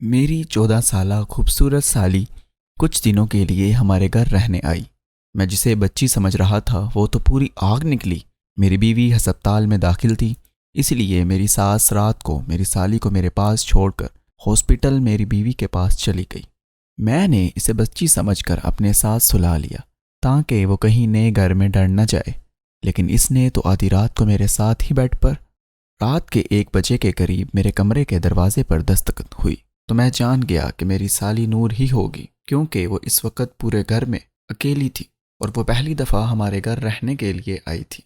میری 14 سالہ خوبصورت سالی کچھ دنوں کے لیے ہمارے گھر رہنے آئی۔ میں جسے بچی سمجھ رہا تھا وہ تو پوری آگ نکلی۔ میری بیوی ہسپتال میں داخل تھی، اس لیے میری ساس رات کو میری سالی کو میرے پاس چھوڑ کر ہاسپٹل میری بیوی کے پاس چلی گئی۔ میں نے اسے بچی سمجھ کر اپنے ساتھ سلا لیا تاکہ وہ کہیں نئے گھر میں ڈر نہ جائے، لیکن اس نے تو آدھی رات کو میرے ساتھ ہی بیڈ پر رات کے 1 بجے کے قریب میرے کمرے کے دروازے پر دستک ہوئی تو میں جان گیا کہ میری سالی نور ہی ہوگی، کیونکہ وہ اس وقت پورے گھر میں اکیلی تھی اور وہ پہلی دفعہ ہمارے گھر رہنے کے لیے آئی تھی،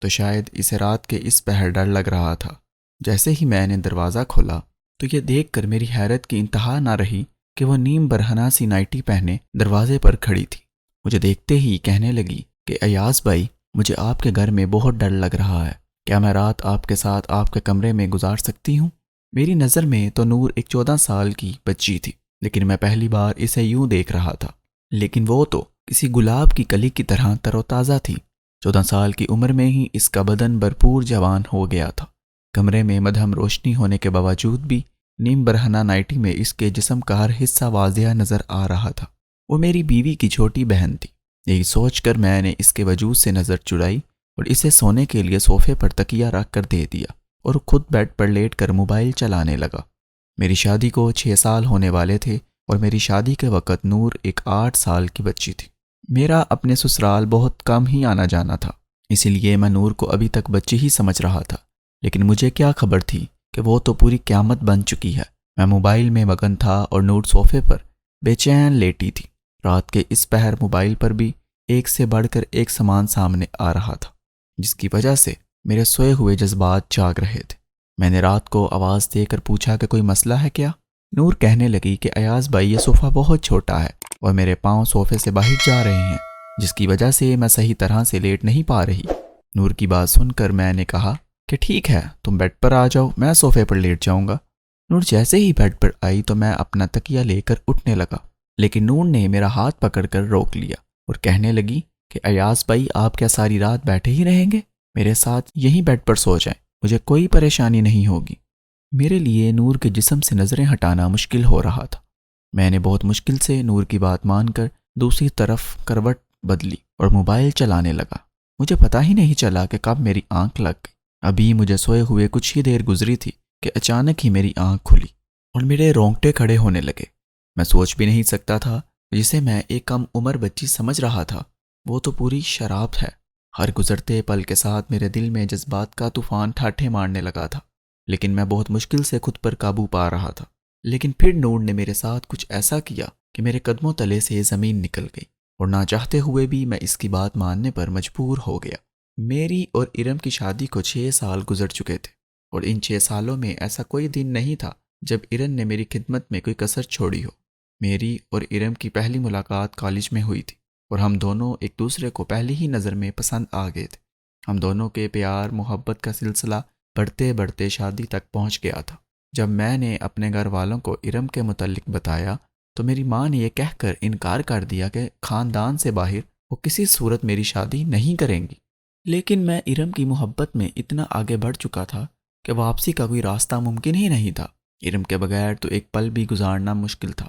تو شاید اسے رات کے اس پہر ڈر لگ رہا تھا۔ جیسے ہی میں نے دروازہ کھولا تو یہ دیکھ کر میری حیرت کی انتہا نہ رہی کہ وہ نیم برہنہ سی نائٹی پہنے دروازے پر کھڑی تھی۔ مجھے دیکھتے ہی کہنے لگی کہ ایاز بھائی، مجھے آپ کے گھر میں بہت ڈر لگ رہا ہے، کیا میں رات آپ کے ساتھ آپ کے کمرے میں گزار سکتی ہوں؟ میری نظر میں تو نور ایک 14 سال کی بچی تھی، لیکن میں پہلی بار اسے یوں دیکھ رہا تھا، لیکن وہ تو کسی گلاب کی کلی کی طرح تر و تازہ تھی۔ 14 سال کی عمر میں ہی اس کا بدن بھرپور جوان ہو گیا تھا۔ کمرے میں مدھم روشنی ہونے کے باوجود بھی نیم برہنہ نائٹی میں اس کے جسم کا ہر حصہ واضح نظر آ رہا تھا۔ وہ میری بیوی کی چھوٹی بہن تھی۔ یہی سوچ کر میں نے اس کے وجود سے نظر چڑائی اور اسے سونے کے لیے صوفے پر تکیہ رکھ کر دے دیا اور خود بیڈ پر لیٹ کر موبائل چلانے لگا۔ میری شادی کو 6 سال ہونے والے تھے اور میری شادی کے وقت نور ایک 8 سال کی بچی تھی۔ میرا اپنے سسرال بہت کم ہی آنا جانا تھا، اسی لیے میں نور کو ابھی تک بچی ہی سمجھ رہا تھا، لیکن مجھے کیا خبر تھی کہ وہ تو پوری قیامت بن چکی ہے۔ میں موبائل میں مگن تھا اور نور صوفے پر بے چین لیٹی تھی۔ رات کے اس پہر موبائل پر بھی ایک سے بڑھ کر ایک سامان سامنے آ رہا تھا، جس کی وجہ سے میرے سوئے ہوئے جذبات جاگ رہے تھے۔ میں نے رات کو آواز دے کر پوچھا کہ کوئی مسئلہ ہے کیا؟ نور کہنے لگی کہ ایاز بھائی، یہ صوفہ بہت چھوٹا ہے اور میرے پاؤں صوفے سے باہر جا رہے ہیں، جس کی وجہ سے میں صحیح طرح سے لیٹ نہیں پا رہی۔ نور کی بات سن کر میں نے کہا کہ ٹھیک ہے، تم بیڈ پر آ جاؤ، میں صوفے پر لیٹ جاؤں گا۔ نور جیسے ہی بیڈ پر آئی تو میں اپنا تکیہ لے کر اٹھنے لگا، لیکن نور نے میرا ہاتھ پکڑ کر روک لیا اور کہنے لگی کہ ایاز بھائی، آپ کیا ساری رات بیٹھے ہی رہیں گے؟ میرے ساتھ یہیں بیڈ پر سو جائیں، مجھے کوئی پریشانی نہیں ہوگی۔ میرے لیے نور کے جسم سے نظریں ہٹانا مشکل ہو رہا تھا۔ میں نے بہت مشکل سے نور کی بات مان کر دوسری طرف کروٹ بدلی اور موبائل چلانے لگا۔ مجھے پتہ ہی نہیں چلا کہ کب میری آنکھ لگ گئی۔ ابھی مجھے سوئے ہوئے کچھ ہی دیر گزری تھی کہ اچانک ہی میری آنکھ کھلی اور میرے رونگٹے کھڑے ہونے لگے۔ میں سوچ بھی نہیں سکتا تھا، جسے میں ایک کم عمر بچی سمجھ رہا تھا وہ تو پوری شراب ہے۔ ہر گزرتے پل کے ساتھ میرے دل میں جذبات کا طوفان ٹھاٹھے مارنے لگا تھا، لیکن میں بہت مشکل سے خود پر قابو پا رہا تھا۔ لیکن پھر نور نے میرے ساتھ کچھ ایسا کیا کہ میرے قدموں تلے سے زمین نکل گئی اور نہ چاہتے ہوئے بھی میں اس کی بات ماننے پر مجبور ہو گیا۔ میری اور ارم کی شادی کو 6 سال گزر چکے تھے اور ان 6 سالوں میں ایسا کوئی دن نہیں تھا جب ارم نے میری خدمت میں کوئی کسر چھوڑی ہو۔ میری اور ارم کی پہلی ملاقات کالج میں ہوئی تھی اور ہم دونوں ایک دوسرے کو پہلی ہی نظر میں پسند آ گئے تھے۔ ہم دونوں کے پیار محبت کا سلسلہ بڑھتے بڑھتے شادی تک پہنچ گیا تھا۔ جب میں نے اپنے گھر والوں کو ارم کے متعلق بتایا تو میری ماں نے یہ کہہ کر انکار کر دیا کہ خاندان سے باہر وہ کسی صورت میری شادی نہیں کریں گی، لیکن میں ارم کی محبت میں اتنا آگے بڑھ چکا تھا کہ واپسی کا کوئی راستہ ممکن ہی نہیں تھا۔ ارم کے بغیر تو ایک پل بھی گزارنا مشکل تھا۔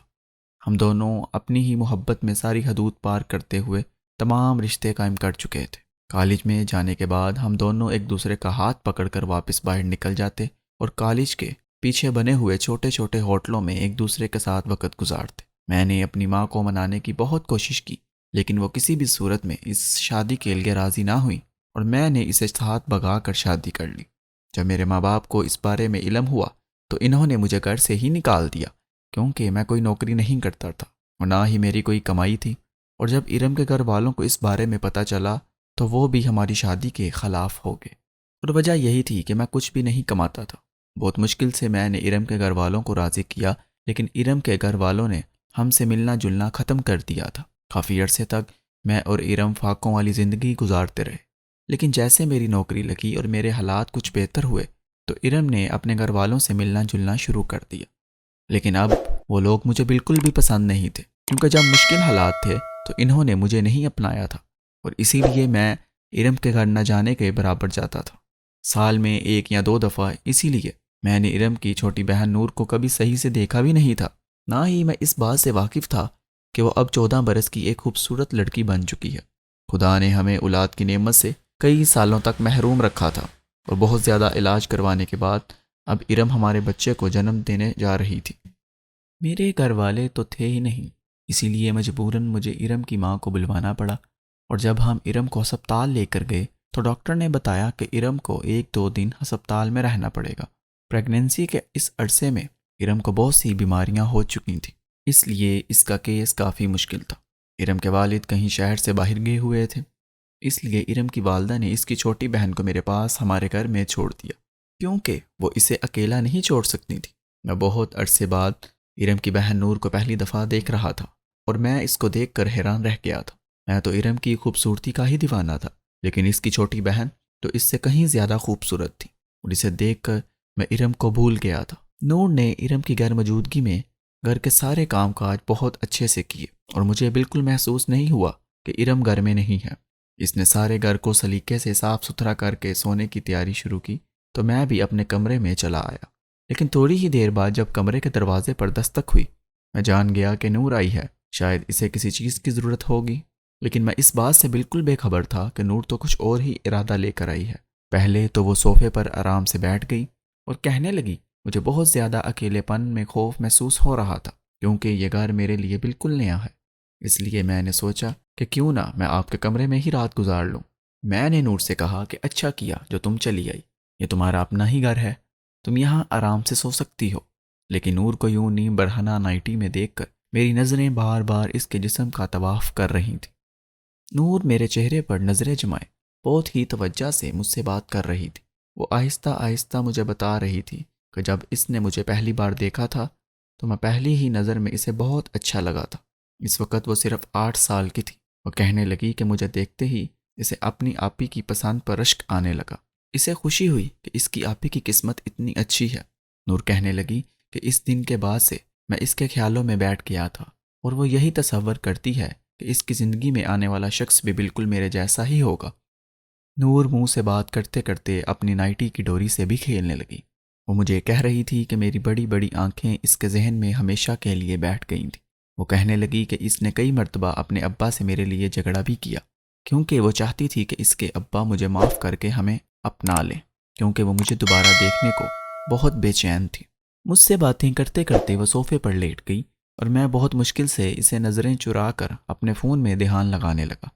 ہم دونوں اپنی ہی محبت میں ساری حدود پار کرتے ہوئے تمام رشتے قائم کر چکے تھے۔ کالج میں جانے کے بعد ہم دونوں ایک دوسرے کا ہاتھ پکڑ کر واپس باہر نکل جاتے اور کالج کے پیچھے بنے ہوئے چھوٹے چھوٹے ہوٹلوں میں ایک دوسرے کے ساتھ وقت گزارتے۔ میں نے اپنی ماں کو منانے کی بہت کوشش کی، لیکن وہ کسی بھی صورت میں اس شادی کے لیے راضی نہ ہوئی اور میں نے اسے ساتھ بھگا کر شادی کر لی۔ جب میرے ماں باپ کو اس بارے میں علم ہوا تو انہوں نے مجھے گھر سے ہی نکال دیا، کیونکہ میں کوئی نوکری نہیں کرتا تھا اور نہ ہی میری کوئی کمائی تھی۔ اور جب ارم کے گھر والوں کو اس بارے میں پتہ چلا تو وہ بھی ہماری شادی کے خلاف ہو گئے، اور وجہ یہی تھی کہ میں کچھ بھی نہیں کماتا تھا۔ بہت مشکل سے میں نے ارم کے گھر والوں کو راضی کیا، لیکن ارم کے گھر والوں نے ہم سے ملنا جلنا ختم کر دیا تھا۔ کافی عرصے تک میں اور ارم فاقوں والی زندگی گزارتے رہے، لیکن جیسے میری نوکری لگی اور میرے حالات کچھ بہتر ہوئے تو ارم نے اپنے گھر والوں سے ملنا جلنا شروع کر دیا۔ لیکن اب وہ لوگ مجھے بالکل بھی پسند نہیں تھے، کیونکہ جب مشکل حالات تھے تو انہوں نے مجھے نہیں اپنایا تھا، اور اسی لیے میں ارم کے گھر نہ جانے کے برابر جاتا تھا۔ سال میں 1 یا 2 دفعہ، اسی لیے میں نے ارم کی چھوٹی بہن نور کو کبھی صحیح سے دیکھا بھی نہیں تھا، نہ ہی میں اس بات سے واقف تھا کہ وہ اب 14 برس کی ایک خوبصورت لڑکی بن چکی ہے۔ خدا نے ہمیں اولاد کی نعمت سے کئی سالوں تک محروم رکھا تھا، اور بہت زیادہ علاج کروانے کے بعد اب ارم ہمارے بچے کو جنم دینے جا رہی تھی۔ میرے گھر والے تو تھے ہی نہیں، اسی لیے مجبوراً مجھے ارم کی ماں کو بلوانا پڑا، اور جب ہم ارم کو ہسپتال لے کر گئے تو ڈاکٹر نے بتایا کہ ارم کو 1-2 دن ہسپتال میں رہنا پڑے گا۔ پریگننسی کے اس عرصے میں ارم کو بہت سی بیماریاں ہو چکی تھیں، اس لیے اس کا کیس کافی مشکل تھا۔ ارم کے والد کہیں شہر سے باہر گئے ہوئے تھے، اس لیے ارم کی والدہ نے اس کی چھوٹی بہن کو میرے پاس ہمارے گھر میں چھوڑ دیا، کیونکہ وہ اسے اکیلا نہیں چھوڑ سکتی تھی۔ میں بہت عرصے بعد ارم کی بہن نور کو پہلی دفعہ دیکھ رہا تھا، اور میں اس کو دیکھ کر حیران رہ گیا تھا۔ میں تو ارم کی خوبصورتی کا ہی دیوانہ تھا، لیکن اس کی چھوٹی بہن تو اس سے کہیں زیادہ خوبصورت تھی، اور اسے دیکھ کر میں ارم کو بھول گیا تھا۔ نور نے ارم کی غیر موجودگی میں گھر کے سارے کام کاج بہت اچھے سے کیے، اور مجھے بالکل محسوس نہیں ہوا کہ ارم گھر میں نہیں ہے۔ اس نے سارے گھر کو سلیقے سے صاف ستھرا کر کے سونے کی تیاری شروع کی، تو میں بھی اپنے کمرے میں چلا آیا۔ لیکن تھوڑی ہی دیر بعد جب کمرے کے دروازے پر دستک ہوئی، میں جان گیا کہ نور آئی ہے، شاید اسے کسی چیز کی ضرورت ہوگی، لیکن میں اس بات سے بالکل بے خبر تھا کہ نور تو کچھ اور ہی ارادہ لے کر آئی ہے۔ پہلے تو وہ صوفے پر آرام سے بیٹھ گئی اور کہنے لگی، مجھے بہت زیادہ اکیلے پن میں خوف محسوس ہو رہا تھا، کیونکہ یہ گھر میرے لیے بالکل نیا ہے، اس لیے میں نے سوچا کہ کیوں نہ میں آپ کے کمرے میں ہی رات گزار لوں۔ میں نے نور سے کہا کہ اچھا کیا جو تم چلی آئی، یہ تمہارا اپنا ہی گھر ہے، تم یہاں آرام سے سو سکتی ہو۔ لیکن نور کو یوں نیم برہنہ نائٹی میں دیکھ کر میری نظریں بار بار اس کے جسم کا طواف کر رہی تھیں۔ نور میرے چہرے پر نظریں جمائے بہت ہی توجہ سے مجھ سے بات کر رہی تھی۔ وہ آہستہ آہستہ مجھے بتا رہی تھی کہ جب اس نے مجھے پہلی بار دیکھا تھا تو میں پہلی ہی نظر میں اسے بہت اچھا لگا تھا۔ اس وقت وہ صرف 8 سال کی تھی۔ وہ کہنے لگی کہ مجھے دیکھتے ہی اسے اپنی آپی کی پسند پر رشک آنے لگا۔ اسے خوشی ہوئی کہ اس کی آپی کی قسمت اتنی اچھی ہے۔ نور کہنے لگی کہ اس دن کے بعد سے میں اس کے خیالوں میں بیٹھ گیا تھا، اور وہ یہی تصور کرتی ہے کہ اس کی زندگی میں آنے والا شخص بھی بالکل میرے جیسا ہی ہوگا۔ نور منہ سے بات کرتے کرتے اپنی نائٹی کی ڈوری سے بھی کھیلنے لگی۔ وہ مجھے کہہ رہی تھی کہ میری بڑی بڑی آنکھیں اس کے ذہن میں ہمیشہ کے لیے بیٹھ گئی تھیں۔ وہ کہنے لگی کہ اس نے کئی مرتبہ اپنے ابا سے میرے لیے جھگڑا بھی کیا، کیونکہ وہ چاہتی تھی کہ اس کے ابا مجھے معاف کر کے ہمیں اپنا لیں، کیونکہ وہ مجھے دوبارہ دیکھنے کو بہت بے چین تھی۔ مجھ سے باتیں کرتے کرتے وہ صوفے پر لیٹ گئی، اور میں بہت مشکل سے اسے نظریں چرا کر اپنے فون میں دھیان لگانے لگا۔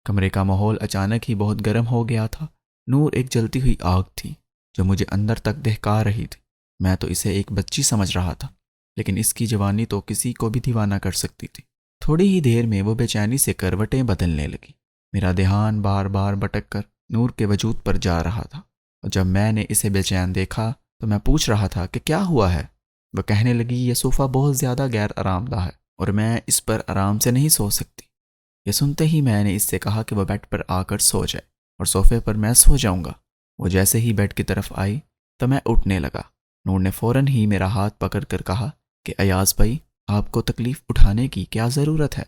کمرے کا ماحول اچانک ہی بہت گرم ہو گیا تھا۔ نور ایک جلتی ہوئی آگ تھی جو مجھے اندر تک دہکا رہی تھی۔ میں تو اسے ایک بچی سمجھ رہا تھا، لیکن اس کی جوانی تو کسی کو بھی دیوانہ کر سکتی تھی۔ تھوڑی ہی دیر میں وہ بے چینی سے کروٹیں بدلنے لگی۔ میرا دھیان بار بار بھٹک کر نور کے وجود پر جا رہا تھا، اور جب میں نے اسے بے چین دیکھا تو میں پوچھ رہا تھا کہ کیا ہوا ہے۔ وہ کہنے لگی، یہ صوفہ بہت زیادہ غیر آرام دہ ہے اور میں اس پر آرام سے نہیں سو سکتی۔ یہ سنتے ہی میں نے اس سے کہا کہ وہ بیڈ پر آ کر سو جائے اور صوفے پر میں سو جاؤں گا۔ وہ جیسے ہی بیڈ کی طرف آئی تو میں اٹھنے لگا۔ نور نے فوراً ہی میرا ہاتھ پکڑ کر کہا کہ ایاز بھائی، آپ کو تکلیف اٹھانے کی کیا ضرورت ہے؟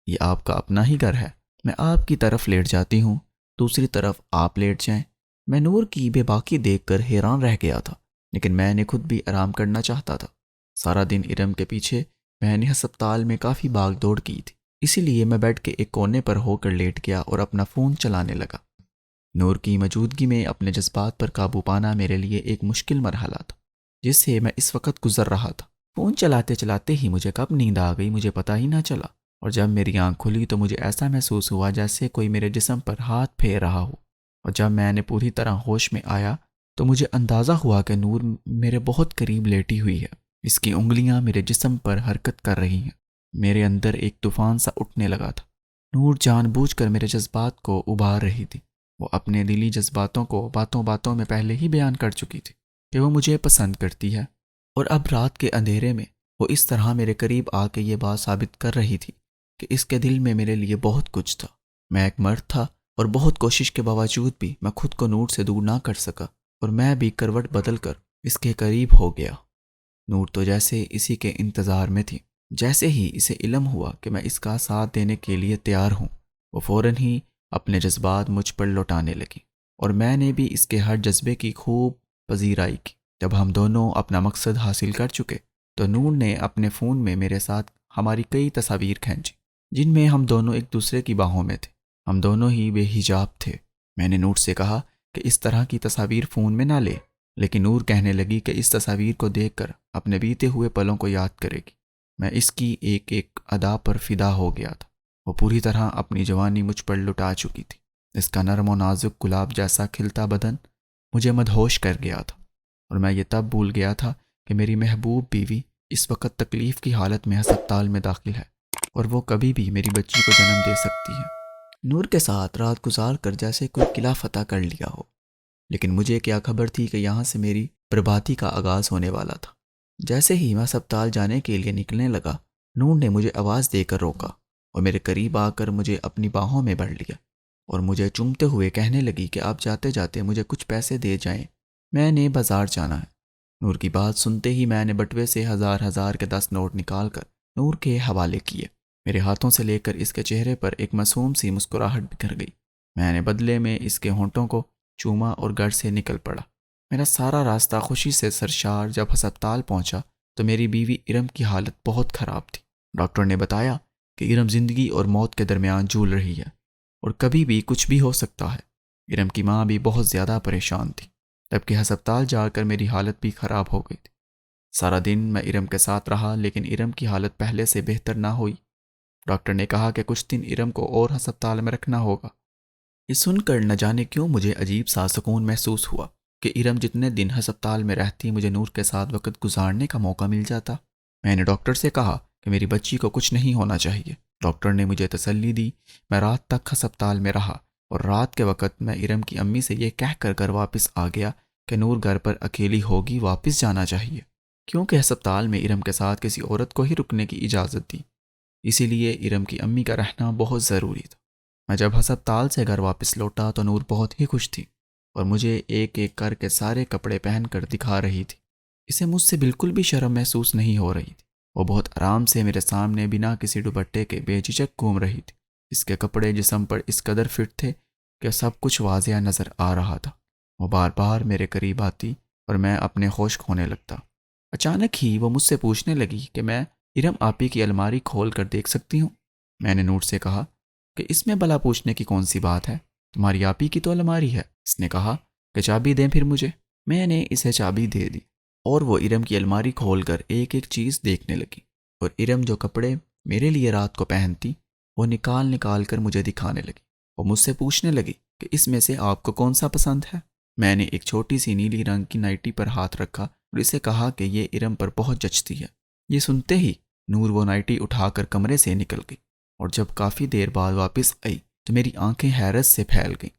یہ آپ کا اپنا ہی گھر ہے۔ میں آپ کی طرف لیٹ جاتی ہوں، دوسری طرف آپ لیٹ جائیں۔ میں نور کی بے باکی دیکھ کر حیران رہ گیا تھا، لیکن میں نے خود بھی آرام کرنا چاہتا تھا۔ سارا دن ارم کے پیچھے میں نے ہسپتال میں کافی بھاگ دوڑ کی تھی، اسی لیے میں بیڈ کے ایک کونے پر ہو کر لیٹ گیا اور اپنا فون چلانے لگا۔ نور کی موجودگی میں اپنے جذبات پر قابو پانا میرے لیے ایک مشکل مرحلہ تھا، جس سے میں اس وقت گزر رہا تھا۔ فون چلاتے چلاتے ہی مجھے کب نیند آ گئی مجھے پتہ ہی نہ چلا، اور جب میری آنکھ کھلی تو مجھے ایسا محسوس ہوا جیسے کوئی میرے جسم پر ہاتھ پھیر رہا ہو، اور جب میں نے پوری طرح ہوش میں آیا تو مجھے اندازہ ہوا کہ نور میرے بہت قریب لیٹی ہوئی ہے۔ اس کی انگلیاں میرے جسم پر حرکت کر رہی ہیں۔ میرے اندر ایک طوفان سا اٹھنے لگا تھا۔ نور جان بوجھ کر میرے جذبات کو ابھار رہی تھی۔ وہ اپنے دلی جذباتوں کو باتوں باتوں میں پہلے ہی بیان کر چکی تھی کہ وہ مجھے پسند کرتی ہے، اور اب رات کے اندھیرے میں وہ اس طرح میرے قریب آ کے یہ بات ثابت کر رہی تھی کہ اس کے دل میں میرے لیے بہت کچھ تھا۔ میں ایک مرد تھا، اور بہت کوشش کے باوجود بھی میں خود کو نور سے دور نہ کر سکا، اور میں بھی کروٹ بدل کر اس کے قریب ہو گیا۔ نور تو جیسے اسی کے انتظار میں تھی۔ جیسے ہی اسے علم ہوا کہ میں اس کا ساتھ دینے کے لیے تیار ہوں، وہ فوراً ہی اپنے جذبات مجھ پر لوٹانے لگی، اور میں نے بھی اس کے ہر جذبے کی خوب پذیرائی کی۔ جب ہم دونوں اپنا مقصد حاصل کر چکے تو نور نے اپنے فون میں میرے ساتھ ہماری کئی تصاویر کھینچی جن میں ہم دونوں ایک دوسرے کی باہوں میں تھے۔ ہم دونوں ہی بے حجاب تھے۔ میں نے نور سے کہا کہ اس طرح کی تصاویر فون میں نہ لے، لیکن نور کہنے لگی کہ اس تصاویر کو دیکھ کر اپنے بیتے ہوئے پلوں کو یاد کرے گی۔ میں اس کی ایک ایک ادا پر فدا ہو گیا تھا۔ وہ پوری طرح اپنی جوانی مجھ پر لٹا چکی تھی۔ اس کا نرم و نازک گلاب جیسا کھلتا بدن مجھے مدہوش کر گیا تھا، اور میں یہ تب بھول گیا تھا کہ میری محبوب بیوی اس وقت تکلیف کی حالت میں ہسپتال میں داخل ہے اور وہ کبھی بھی میری بچی کو جنم دے سکتی ہے۔ نور کے ساتھ رات گزار کر جیسے کوئی قلعہ فتح کر لیا ہو، لیکن مجھے کیا خبر تھی کہ یہاں سے میری بربادی کا آغاز ہونے والا تھا۔ جیسے ہی میں ہسپتال جانے کے لیے نکلنے لگا، نور نے مجھے آواز دے کر روکا اور میرے قریب آ کر مجھے اپنی باہوں میں بھر لیا اور مجھے چومتے ہوئے کہنے لگی کہ آپ جاتے جاتے مجھے کچھ پیسے دے جائیں، میں نے بازار جانا ہے۔ نور کی بات سنتے ہی میں نے بٹوے سے ہزار کے 10 نوٹ نکال کر نور کے حوالے کیے۔ میرے ہاتھوں سے لے کر اس کے چہرے پر ایک معصوم سی مسکراہٹ بکھر گئی۔ میں نے بدلے میں اس کے ہونٹوں کو چوما اور گھر سے نکل پڑا۔ میرا سارا راستہ خوشی سے سرشار۔ جب ہسپتال پہنچا تو میری بیوی ارم کی حالت بہت خراب تھی۔ ڈاکٹر نے بتایا کہ ارم زندگی اور موت کے درمیان جھول رہی ہے اور کبھی بھی کچھ بھی ہو سکتا ہے۔ ارم کی ماں بھی بہت زیادہ پریشان تھی، جبکہ ہسپتال جا کر میری حالت بھی خراب ہو گئی تھی۔ سارا دن میں ارم کے ساتھ رہا، لیکن ارم کی حالت پہلے سے بہتر نہ ہوئی۔ ڈاکٹر نے کہا کہ کچھ دن ارم کو اور ہسپتال میں رکھنا ہوگا۔ یہ سن کر نہ جانے کیوں مجھے عجیب سا سکون محسوس ہوا کہ ارم جتنے دن ہسپتال میں رہتی مجھے نور کے ساتھ وقت گزارنے کا موقع مل جاتا۔ میں نے ڈاکٹر سے کہا کہ میری بچی کو کچھ نہیں ہونا چاہیے۔ ڈاکٹر نے مجھے تسلی دی۔ میں رات تک ہسپتال میں رہا اور رات کے وقت میں ارم کی امی سے یہ کہہ کر گھر واپس آ گیا کہ نور گھر پر اکیلی ہوگی، واپس جانا چاہیے، کیونکہ ہسپتال میں ارم کے ساتھ کسی عورت کو ہی رکنے کی اجازت دی، اسی لیے ارم کی امی کا رہنا بہت ضروری تھا۔ میں جب ہسپتال سے گھر واپس لوٹا تو نور بہت ہی خوش تھی اور مجھے ایک ایک کر کے سارے کپڑے پہن کر دکھا رہی تھی۔ اسے مجھ سے بالکل بھی شرم محسوس نہیں ہو رہی تھی۔ وہ بہت آرام سے میرے سامنے بنا کسی دوپٹے کے بے جھجک گھوم رہی تھی۔ اس کے کپڑے جسم پر اس قدر فٹ تھے کہ سب کچھ واضح نظر آ رہا تھا۔ وہ بار بار میرے قریب آتی اور میں اپنے ہوش کھونے لگتا۔ اچانک ہی وہ مجھ سے پوچھنے لگی کہ میں ارم آپی کی الماری کھول کر دیکھ سکتی ہوں؟ میں نے نور سے کہا کہ اس میں بلا پوچھنے کی کون سی بات ہے، تمہاری آپی کی تو الماری ہے۔ اس نے کہا کہ چابی دیں پھر مجھے۔ میں نے اسے چابی دے دی اور وہ ارم کی الماری کھول کر ایک ایک چیز دیکھنے لگی، اور ارم جو کپڑے میرے لیے رات کو پہنتی وہ نکال کر مجھے دکھانے لگی۔ وہ مجھ سے پوچھنے لگی کہ اس میں سے آپ کو کون سا پسند ہے؟ میں نے ایک چھوٹی سی نیلی رنگ کی نائٹی پر ہاتھ رکھا اور اسے کہا کہ یہ ارم پر بہت جچتی ہے۔ یہ سنتے ہی نور وہ نائٹی اٹھا کر کمرے سے نکل گئی، اور جب کافی دیر بعد واپس آئی تو میری آنکھیں حیرت سے پھیل گئیں۔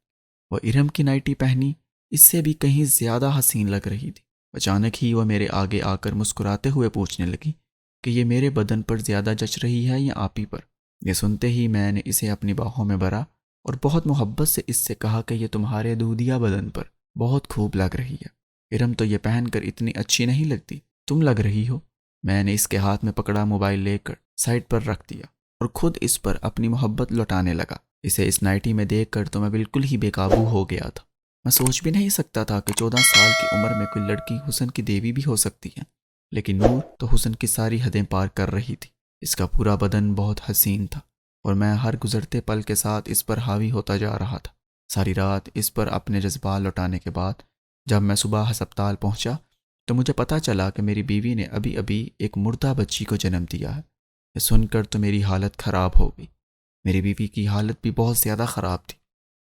وہ ارم کی نائٹی پہنی اس سے بھی کہیں زیادہ حسین لگ رہی تھی۔ اچانک ہی وہ میرے آگے آ کر مسکراتے ہوئے پوچھنے لگی کہ یہ میرے بدن پر زیادہ جچ رہی ہے یا آپی پر؟ یہ سنتے ہی میں نے اسے اپنی باہوں میں بھرا اور بہت محبت سے اس سے کہا کہ یہ تمہارے دودھیا بدن پر بہت خوب لگ رہی ہے۔ ارم تو یہ پہن کر اتنی اچھی نہیں لگتی، تم لگ رہی ہو۔ میں نے اس کے ہاتھ میں پکڑا موبائل لے کر سائڈ پر رکھ دیا اور خود اس پر اپنی محبت لوٹانے لگا۔ اسے اس نائٹی میں دیکھ کر تو میں بالکل ہی بے قابو ہو گیا تھا۔ میں سوچ بھی نہیں سکتا تھا کہ 14 سال کی عمر میں کوئی لڑکی حسن کی دیوی بھی ہو سکتی ہے، لیکن نور تو حسن کی ساری حدیں پار کر رہی تھی۔ اس کا پورا بدن بہت حسین تھا اور میں ہر گزرتے پل کے ساتھ اس پر حاوی ہوتا جا رہا تھا۔ ساری رات اس پر اپنے جذبات لوٹانے کے بعد جب میں صبح ہسپتال پہنچا تو مجھے پتہ چلا کہ میری بیوی نے ابھی ایک مردہ بچی کو جنم دیا ہے۔ یہ سن کر تو میری حالت خراب ہو گئی۔ میری بیوی کی حالت بھی بہت زیادہ خراب تھی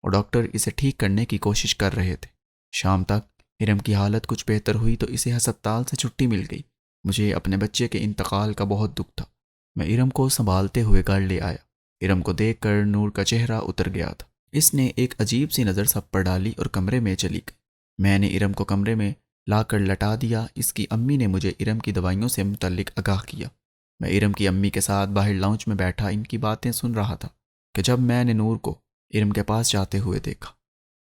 اور ڈاکٹر اسے ٹھیک کرنے کی کوشش کر رہے تھے۔ شام تک ارم کی حالت کچھ بہتر ہوئی تو اسے ہسپتال سے چھٹی مل گئی۔ مجھے اپنے بچے کے انتقال کا بہت دکھ تھا۔ میں ارم کو سنبھالتے ہوئے گھر لے آیا۔ ارم کو دیکھ کر نور کا چہرہ اتر گیا تھا۔ اس نے ایک عجیب سی نظر سب پر ڈالی اور کمرے میں چلی گئی۔ میں نے ارم کو کمرے میں لا کر لٹا دیا۔ اس کی امی نے مجھے ارم کی دوائیوں سے متعلق آگاہ کیا۔ میں ارم کی امی کے ساتھ باہر لاؤنج میں بیٹھا ان کی باتیں سن رہا تھا کہ جب میں نے نور کو ارم کے پاس جاتے ہوئے دیکھا،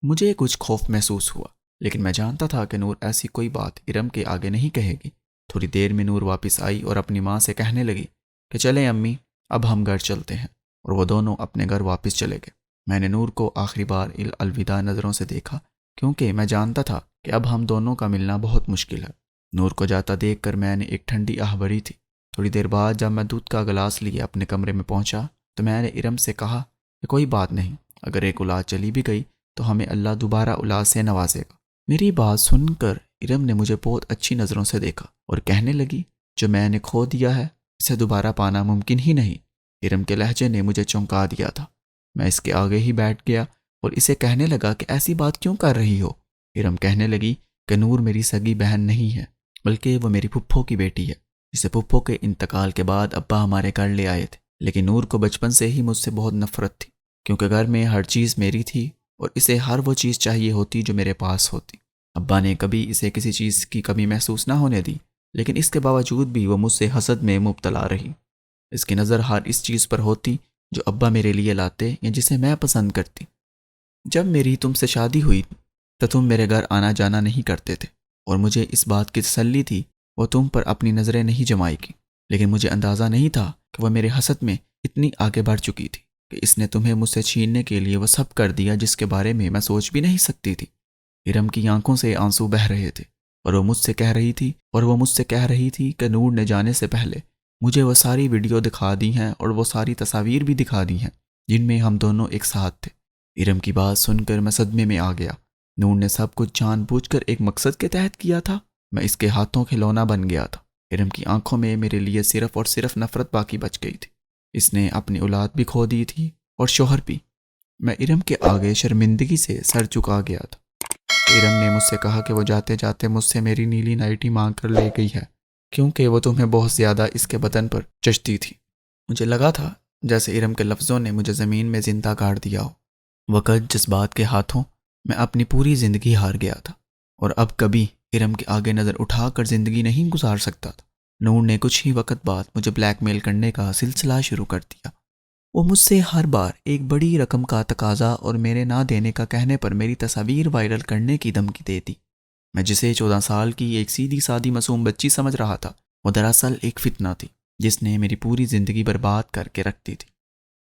مجھے کچھ خوف محسوس ہوا، لیکن میں جانتا تھا کہ نور ایسی کوئی بات ارم کے آگے نہیں کہے گی۔ تھوڑی دیر میں نور واپس آئی اور اپنی ماں سے کہنے لگی کہ چلیں امی، اب ہم گھر چلتے ہیں، اور وہ دونوں اپنے گھر واپس چلے گئے۔ میں نے نور کو آخری بار الوداع نظروں سے دیکھا کیونکہ میں جانتا تھا کہ اب ہم دونوں کا ملنا بہت مشکل ہے۔ نور کو جاتا دیکھ کر میں نے ایک ٹھنڈی آہ بھری تھی۔ تھوڑی دیر بعد جب میں دودھ کا گلاس لیے اپنے کمرے میں پہنچا تو میں نے ارم سے کہا کہ کوئی بات نہیں، اگر ایک اولاد چلی بھی گئی تو ہمیں اللہ دوبارہ اولاد سے نوازے گا۔ میری بات سن کر ارم نے مجھے بہت اچھی نظروں سے دیکھا اور کہنے لگی، جو میں نے کھو دیا ہے اسے دوبارہ پانا ممکن ہی نہیں۔ ارم کے لہجے نے مجھے چونکا دیا تھا۔ میں اس کے آگے ہی بیٹھ گیا اور اسے کہنے لگا کہ ایسی بات کیوں کر رہی ہو؟ ارم کہنے لگی کہ نور میری سگی بہن نہیں ہے، بلکہ وہ میری پھپھو کی بیٹی ہے، جسے پھپھو کے انتقال کے بعد ابا ہمارے گھر لے آئے تھے۔ لیکن نور کو بچپن سے ہی مجھ سے بہت نفرت تھی، کیونکہ گھر میں ہر چیز میری تھی اور اسے ہر وہ چیز چاہیے ہوتی جو میرے پاس ہوتی۔ ابا نے کبھی اسے کسی چیز کی کمی محسوس نہ ہونے دی، لیکن اس کے باوجود بھی وہ مجھ سے حسد میں مبتلا رہی۔ اس کی نظر ہر اس چیز پر ہوتی جو ابا میرے لیے لاتے یا جسے میں پسند کرتی۔ جب میری تم سے شادی ہوئی تو تم میرے گھر آنا جانا نہیں کرتے تھے، اور مجھے اس بات کی تسلی تھی وہ تم پر اپنی نظریں نہیں جمائے گی، لیکن مجھے اندازہ نہیں تھا کہ وہ میرے حسد میں اتنی آگے بڑھ چکی تھی کہ اس نے تمہیں مجھ سے چھیننے کے لیے وہ سب کر دیا جس کے بارے میں میں سوچ بھی نہیں سکتی تھی۔ ارم کی آنکھوں سے آنسو بہہ رہے تھے اور وہ مجھ سے کہہ رہی تھی کہ نور نے جانے سے پہلے مجھے وہ ساری ویڈیو دکھا دی ہیں اور وہ ساری تصاویر بھی دکھا دی ہیں جن میں ہم دونوں ایک ساتھ تھے۔ ارم کی بات سن کر میں صدمے میں آ گیا۔ نور نے سب کچھ جان بوجھ کر ایک مقصد کے تحت کیا تھا؟ میں اس کے ہاتھوں کھلونا بن گیا تھا۔ ارم کی آنکھوں میں میرے لیے صرف اور صرف نفرت باقی بچ گئی تھی۔ اس نے اپنی اولاد بھی کھو دی تھی اور شوہر بھی۔ میں ارم کے آگے شرمندگی سے سر چکا گیا تھا۔ ارم نے مجھ سے کہا کہ وہ جاتے جاتے مجھ سے میری نیلی نائٹی مانگ کر لے گئی ہے، کیونکہ وہ تمہیں بہت زیادہ اس کے بدن پر جچتی تھی۔ مجھے لگا تھا جیسے ارم کے لفظوں نے مجھے زمین میں زندہ گاڑ دیا ہو۔ وقت جذبات کے ہاتھوں میں اپنی پوری زندگی ہار گیا تھا اور اب کبھی ارم کے آگے نظر اٹھا کر زندگی نہیں گزار سکتا تھا۔ نور نے کچھ ہی وقت بعد مجھے بلیک میل کرنے کا سلسلہ شروع کر دیا۔ وہ مجھ سے ہر بار ایک بڑی رقم کا تقاضا اور میرے نہ دینے کا کہنے پر میری تصاویر وائرل کرنے کی دھمکی دیتی۔ میں جسے 14 سال کی ایک سیدھی سادی معصوم بچی سمجھ رہا تھا، وہ دراصل ایک فتنہ تھی جس نے میری پوری زندگی برباد کر کے رکھ دی تھی۔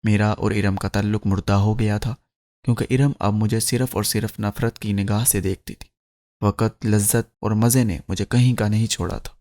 میرا اور ارم کا تعلق مردہ ہو گیا تھا، کیونکہ ارم اب مجھے صرف اور صرف نفرت کی نگاہ سے دیکھتی تھی۔ وقت، لذت اور مزے نے مجھے کہیں کا نہیں چھوڑا تھا۔